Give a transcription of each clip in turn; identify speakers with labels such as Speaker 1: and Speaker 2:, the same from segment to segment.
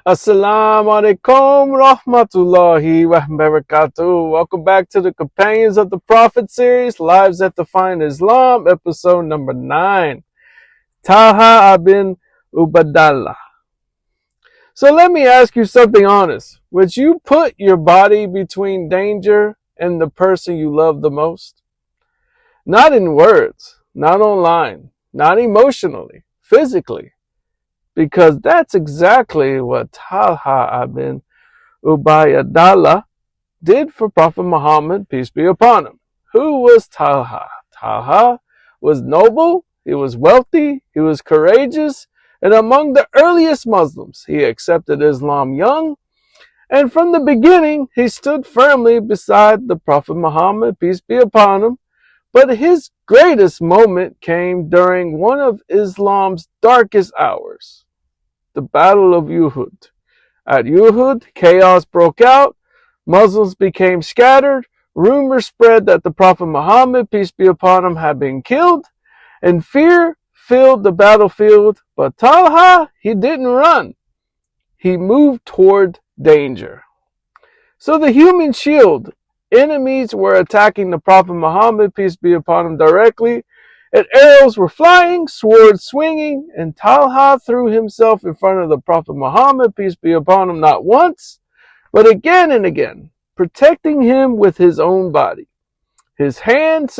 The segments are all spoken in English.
Speaker 1: Assalamu alaikum rahmatullahi wa barakatuh. Welcome back to the Companions of the Prophet series, Lives that Define Islam, episode number 9. Talhah ibn Ubaydullah. So let me ask you something honest. Would you put your body between danger and the person you love the most? Not in words, not online, not emotionally, physically. Because that's exactly what Talhah ibn Ubaydullah did for Prophet Muhammad, peace be upon him. Who was Talhah? Talhah was noble, he was wealthy, he was courageous, and among the earliest Muslims. He accepted Islam young, and from the beginning he stood firmly beside the Prophet Muhammad, peace be upon him. But his greatest moment came during one of Islam's darkest hours. The Battle of Uhud. At Uhud, chaos broke out, Muslims became scattered, rumors spread that the Prophet Muhammad, peace be upon him, had been killed, and fear filled the battlefield. But Talhah, he didn't run. He moved toward danger. So the human shield, enemies were attacking the Prophet Muhammad, peace be upon him, directly, and arrows were flying, swords swinging, and Talhah threw himself in front of the Prophet Muhammad, peace be upon him, not once, but again and again, protecting him with his own body. His hand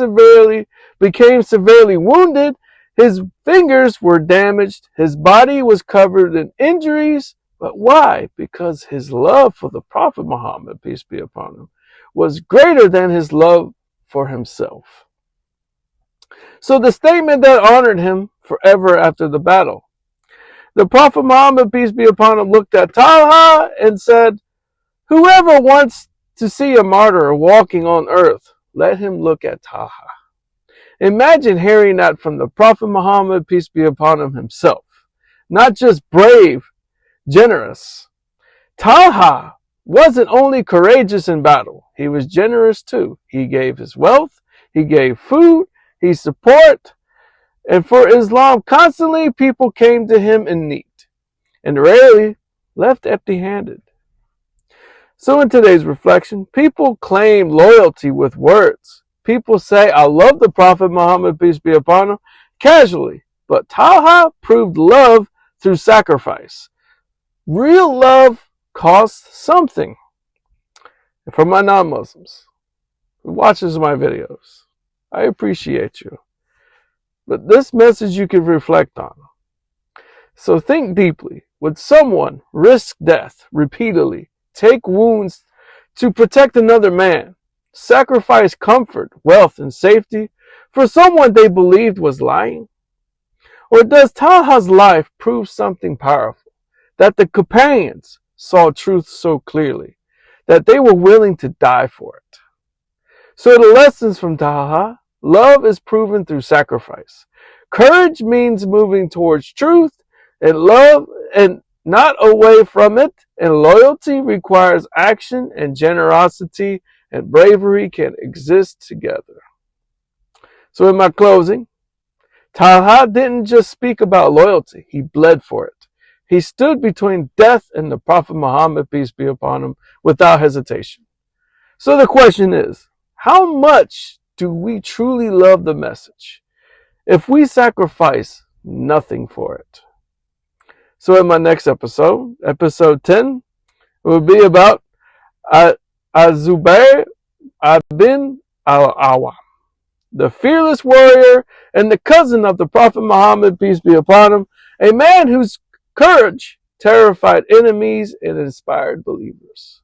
Speaker 1: became severely wounded, his fingers were damaged, his body was covered in injuries. But why? Because his love for the Prophet Muhammad, peace be upon him, was greater than his love for himself. So the statement that honored him forever after the battle. The Prophet Muhammad, peace be upon him, looked at Talhah and said, "Whoever wants to see a martyr walking on earth, let him look at Talhah." Imagine hearing that from the Prophet Muhammad, peace be upon him, himself. Not just brave, generous. Talhah wasn't only courageous in battle, he was generous too. He gave his wealth, he gave food, he support, and for Islam, constantly people came to him in need, and rarely left empty-handed. So in today's reflection, people claim loyalty with words. People say, "I love the Prophet Muhammad, peace be upon him," casually. But Talhah proved love through sacrifice. Real love costs something. And for my non-Muslims who watches my videos, I appreciate you. But this message you can reflect on. So think deeply. Would someone risk death repeatedly, take wounds to protect another man, sacrifice comfort, wealth, and safety for someone they believed was lying? Or does Talhah's life prove something powerful? That the companions saw truth so clearly that they were willing to die for it. So the lessons from Talhah: love is proven through sacrifice. Courage means moving towards truth and love and not away from it. And loyalty requires action, and generosity and bravery can exist together. So in my closing, Talhah didn't just speak about loyalty, he bled for it. He stood between death and the Prophet Muhammad, peace be upon him, without hesitation. So the question is, how much do we truly love the message if we sacrifice nothing for it? So in my next episode, episode 10, it will be about Az-Zubayr ibn al-Awwam, the fearless warrior and the cousin of the Prophet Muhammad, peace be upon him, a man whose courage terrified enemies and inspired believers.